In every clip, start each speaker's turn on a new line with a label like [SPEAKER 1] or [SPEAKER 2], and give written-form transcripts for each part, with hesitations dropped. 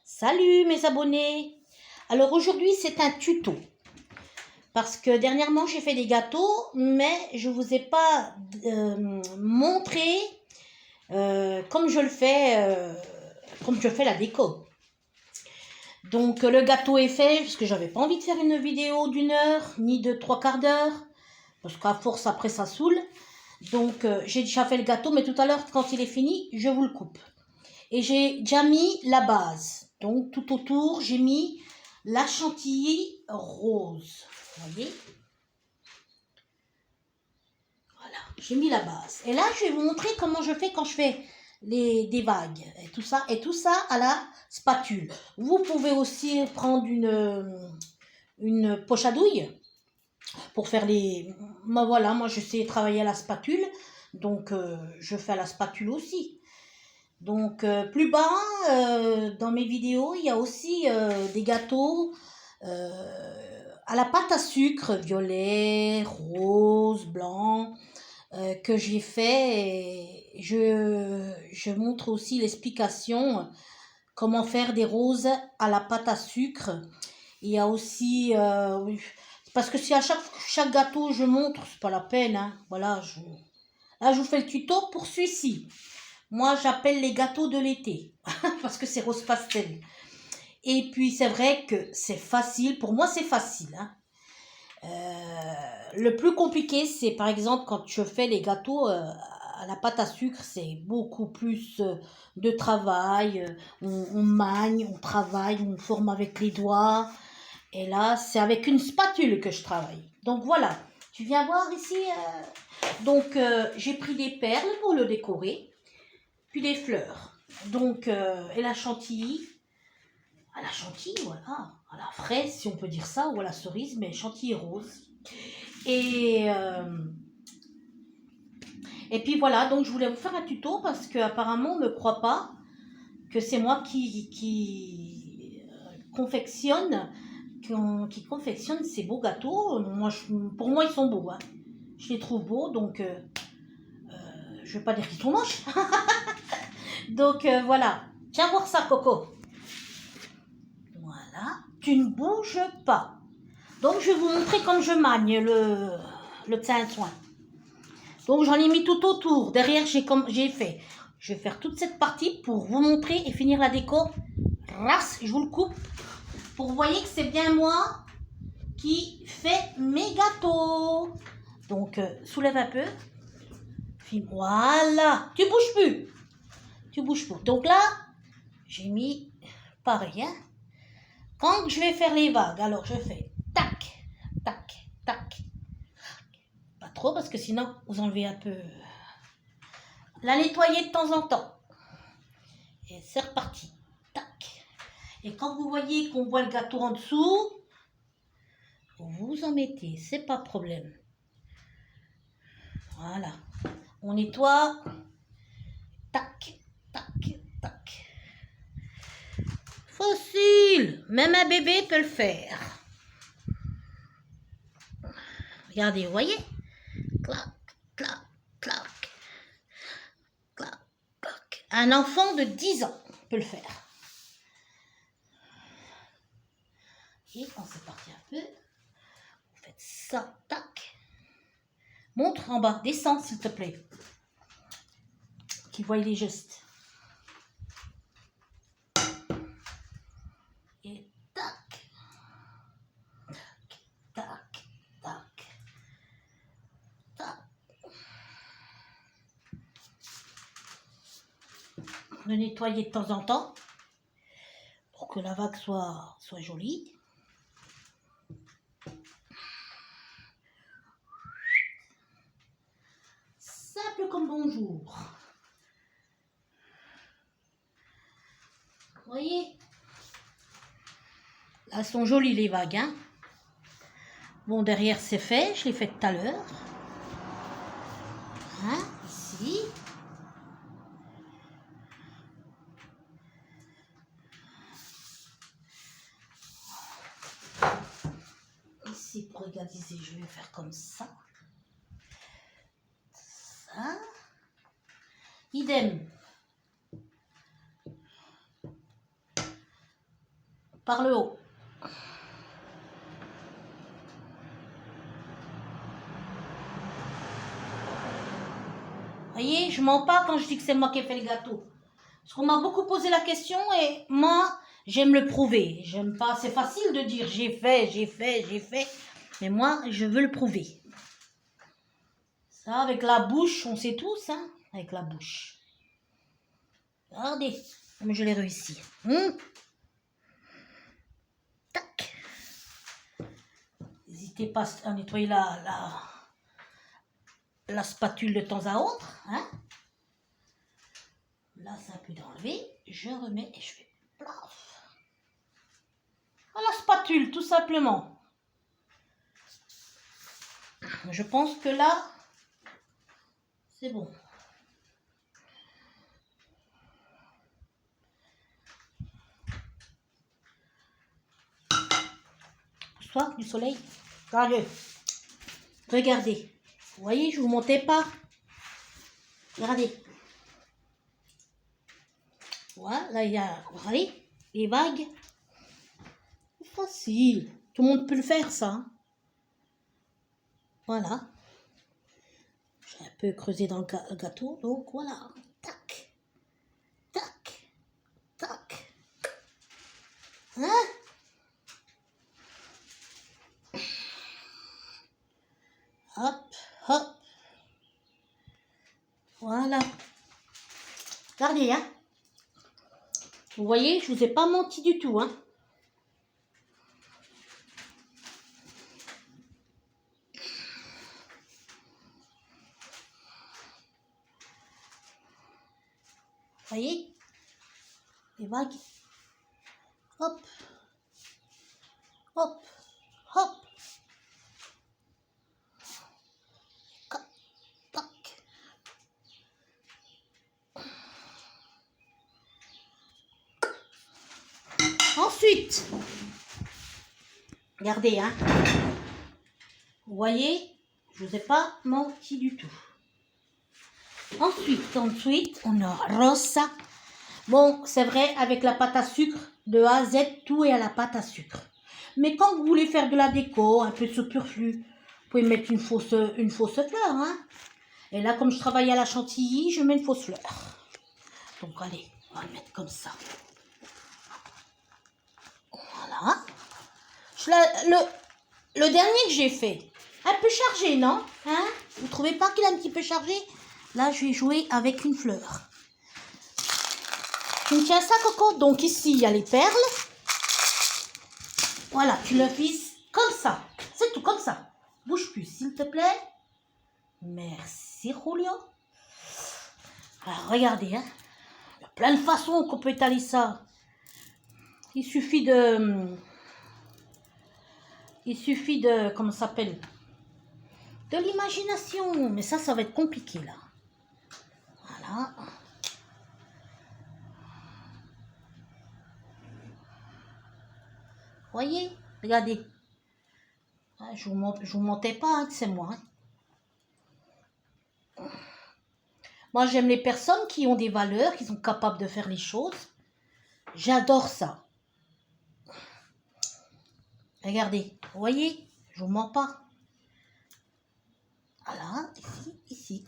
[SPEAKER 1] Salut mes abonnés. Alors aujourd'hui c'est un tuto parce que dernièrement j'ai fait des gâteaux mais je vous ai pas montré comme je fais la déco. Donc le gâteau est fait parce que j'avais pas envie de faire une vidéo d'1 heure ni de 3/4 d'heure parce qu'à force après ça saoule. Donc j'ai déjà fait le gâteau, mais tout à l'heure quand il est fini je vous le coupe. Et j'ai déjà mis la base. Donc, tout autour, j'ai mis la chantilly rose. Vous voyez? Voilà, j'ai mis la base. Et là, je vais vous montrer comment je fais quand je fais des vagues. Et tout ça à la spatule. Vous pouvez aussi prendre une poche à douille pour faire les... Voilà, moi, je sais travailler à la spatule. Donc, je fais à la spatule aussi. Donc, plus bas, dans mes vidéos, il y a aussi des gâteaux à la pâte à sucre, violet, rose, blanc, que j'ai fait. Et je montre aussi l'explication comment faire des roses à la pâte à sucre. Il y a aussi... parce que si à chaque gâteau je montre, c'est pas la peine. Hein. Voilà, là, je vous fais le tuto pour celui-ci. Moi, j'appelle les gâteaux de l'été, parce que c'est rose pastel. Et puis, c'est vrai que c'est facile. Pour moi, c'est facile. Hein. Le plus compliqué, c'est par exemple quand je fais les gâteaux à la pâte à sucre, c'est beaucoup plus de travail. On magne, on travaille, on forme avec les doigts. Et là, c'est avec une spatule que je travaille. Donc, voilà. Tu viens voir ici. Donc, j'ai pris des perles pour le décorer. Puis les fleurs. Donc, et la chantilly. À la chantilly, voilà. À la fraise, si on peut dire ça, ou à la cerise, mais chantilly rose. Et puis voilà, donc je voulais vous faire un tuto parce qu'apparemment, on ne me croit pas que c'est moi qui confectionne ces beaux gâteaux. Moi, pour moi, ils sont beaux. Hein. Je les trouve beaux, donc je ne vais pas dire qu'ils sont moches. Donc voilà, tiens voir ça Coco. Voilà, tu ne bouges pas. Donc je vais vous montrer comme je magne le tintouin. Donc j'en ai mis tout autour. Derrière j'ai fait. Je vais faire toute cette partie pour vous montrer et finir la déco. Race, je vous le coupe. Pour que vous voyez que c'est bien moi qui fais mes gâteaux. Donc soulève un peu. Voilà, tu bouges plus. Tu bouges plus. Donc là, j'ai mis pareil. Hein. Quand je vais faire les vagues, alors je fais tac, tac, tac. Pas trop parce que sinon vous enlevez un peu. La nettoyer de temps en temps. Et c'est reparti. Tac. Et quand vous voyez qu'on voit le gâteau en dessous, vous en mettez, c'est pas de problème. Voilà. On nettoie. Tac, tac, tac. Facile. Même un bébé peut le faire. Regardez, vous voyez? Clac, clac, clac. Clac, clac. Un enfant de 10 ans peut le faire. Et on s'éparpille un peu. Vous faites ça, tac. Montre en bas, descends s'il te plaît. Qu'ils voient les gestes. Et tac. Tac, tac, tac. Le nettoyer de temps en temps pour que la vague soit jolie. Simple comme bonjour. Vous voyez? Là, elles sont jolies les vagues. Hein? Bon, derrière c'est fait, je l'ai fait tout à l'heure. Hein? Ici. Ici, pour égaliser, je vais faire comme ça. Ça. Idem. par le haut. Voyez, je mens pas quand je dis que c'est moi qui ai fait le gâteau. Parce qu'on m'a beaucoup posé la question et moi, j'aime le prouver. J'aime pas, c'est facile de dire j'ai fait. Mais moi, je veux le prouver. Ça, avec la bouche, on sait tous, hein, avec la bouche. Regardez, comme je l'ai réussi. Tac. N'hésitez pas à nettoyer la spatule de temps à autre, hein. Là, ça a pu d'enlever. Je remets et je fais plaf. À la spatule, tout simplement. Je pense que là, c'est bon. Soit du soleil. Regardez. Regardez. Vous voyez, je vous montais pas. Regardez. Voilà, là, il y a, vous voyez, les vagues. C'est facile. Tout le monde peut le faire, ça. Hein. Voilà. J'ai un peu creusé dans le gâteau, donc voilà. Tac. Tac. Tac. Hein? Hop, hop. Voilà. Regardez, hein. Vous voyez, je vous ai pas menti du tout, hein. Vous voyez? Les vagues. Hop. Hop. Hop. Tac. Ensuite, regardez, hein. Vous voyez, je vous ai pas menti du tout. Ensuite, on arrose ça. Bon, c'est vrai, avec la pâte à sucre, de A à Z, tout est à la pâte à sucre. Mais quand vous voulez faire de la déco, un peu superflu, vous pouvez mettre une fausse fleur, hein. Et là, comme je travaille à la chantilly, je mets une fausse fleur. Donc, allez, on va le mettre comme ça. Voilà. Le dernier que j'ai fait, un peu chargé, non? Hein? Vous trouvez pas qu'il est un petit peu chargé? Là, je vais jouer avec une fleur. Tu me tiens ça, Coco? Donc ici, il y a les perles. Voilà, tu le vises comme ça. C'est tout, comme ça. Bouge plus, s'il te plaît. Merci, Julio. Alors, regardez, hein. Il y a plein de façons qu'on peut étaler ça. Il suffit de, comment ça s'appelle? De l'imagination. Mais ça va être compliqué, là. Voilà. Voyez, regardez. Je vous mentais pas, hein, que c'est moi. Hein. Moi, j'aime les personnes qui ont des valeurs, qui sont capables de faire les choses. J'adore ça. Regardez, vous voyez, je vous mens pas. Voilà, ici.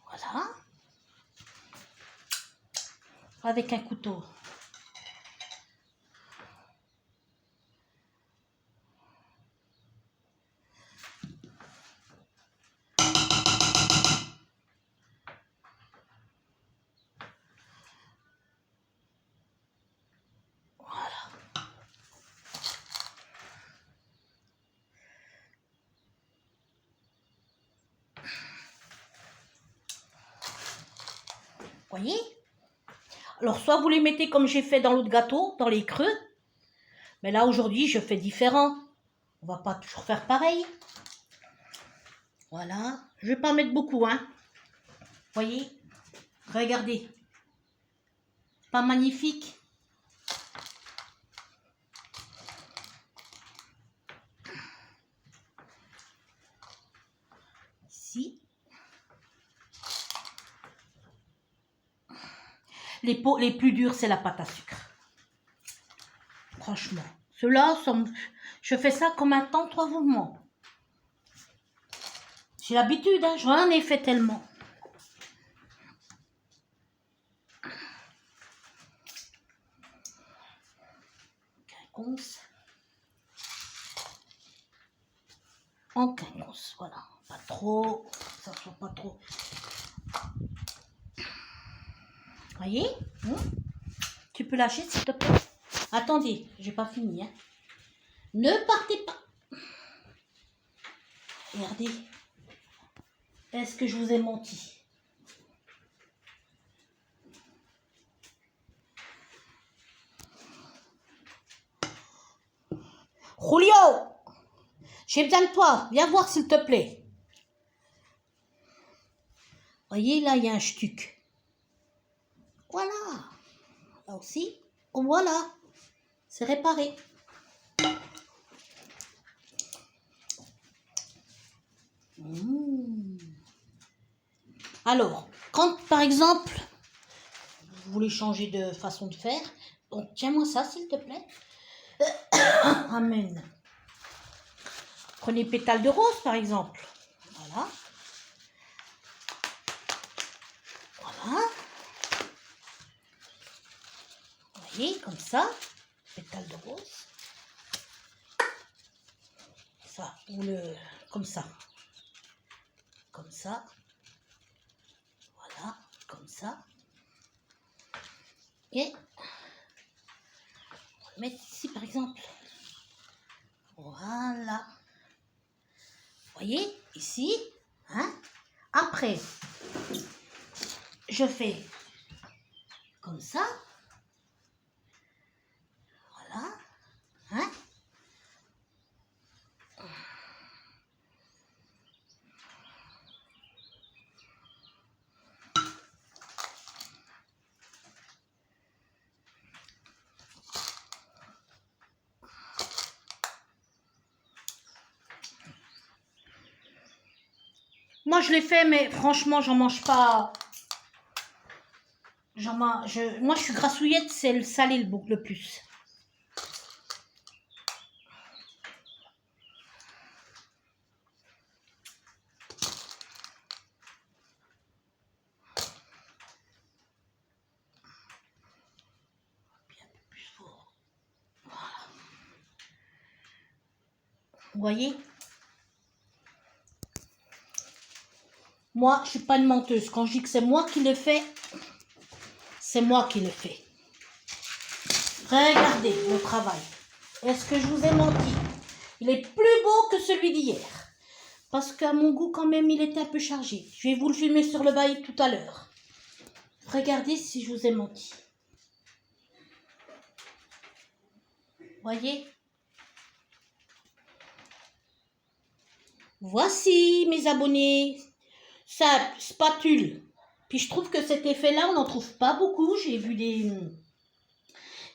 [SPEAKER 1] Voilà. Avec un couteau. Voyez? Alors, soit vous les mettez comme j'ai fait dans l'autre gâteau, dans les creux. Mais là, aujourd'hui, je fais différent. On va pas toujours faire pareil. Voilà. Je vais pas mettre beaucoup, hein. Voyez? Regardez. Pas magnifique? Ici. Les pots les plus durs, c'est la pâte à sucre. franchement. Ceux-là, je fais ça comme un temps, 3 mouvements. J'ai l'habitude, hein, j'en ai fait tellement. Quinconce. En quinconce, voilà. Pas trop, ça soit pas trop. Voyez, tu peux lâcher s'il te plaît. Attendez, j'ai pas fini. Hein. Ne partez pas. Regardez. Est-ce que je vous ai menti? Julio, j'ai besoin de toi. Viens voir s'il te plaît. Voyez, là, il y a un stuc. Voilà. Là aussi. Voilà. C'est réparé. Alors, quand, par exemple, vous voulez changer de façon de faire, donc tiens-moi ça, s'il te plaît. Amen. Prenez pétale de rose, par exemple. Voilà. Voilà. Vous voyez, comme ça. Pétale de rose. Ça, ou le... comme ça. Comme ça. Voilà, comme ça. Et on va le mettre ici, par exemple. Voilà. Vous voyez, ici. Hein? Après, je fais comme ça. Voilà. Hein? Moi, je l'ai fait, mais franchement, j'en mange pas. Moi, je suis grassouillette, c'est le salé le plus. Bien plus fort. Voilà. Vous voyez? Moi, je suis pas une menteuse. Quand je dis que c'est moi qui le fais, c'est moi qui le fais. Regardez le travail. Est-ce que je vous ai menti? Il est plus beau que celui d'hier. Parce qu'à mon goût, quand même, il était un peu chargé. Je vais vous le filmer sur le bail tout à l'heure. Regardez si je vous ai menti. Voyez? Voici mes abonnés. Simple, spatule. Puis je trouve que cet effet-là, on n'en trouve pas beaucoup. J'ai vu des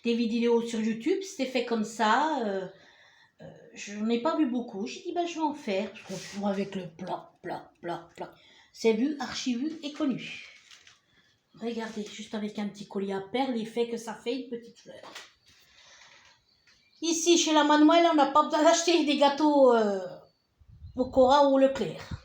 [SPEAKER 1] vidéos sur YouTube, cet effet comme ça. Je n'en ai pas vu beaucoup. J'ai dit, je vais en faire. Parce qu'on joue avec le plat, plat, plat, plat. C'est vu, archi vu et connu. Regardez, juste avec un petit collier à perles, l'effet que ça fait, une petite fleur. Ici, chez la Manuelle, on n'a pas besoin d'acheter des gâteaux au Cora ou au Leclerc.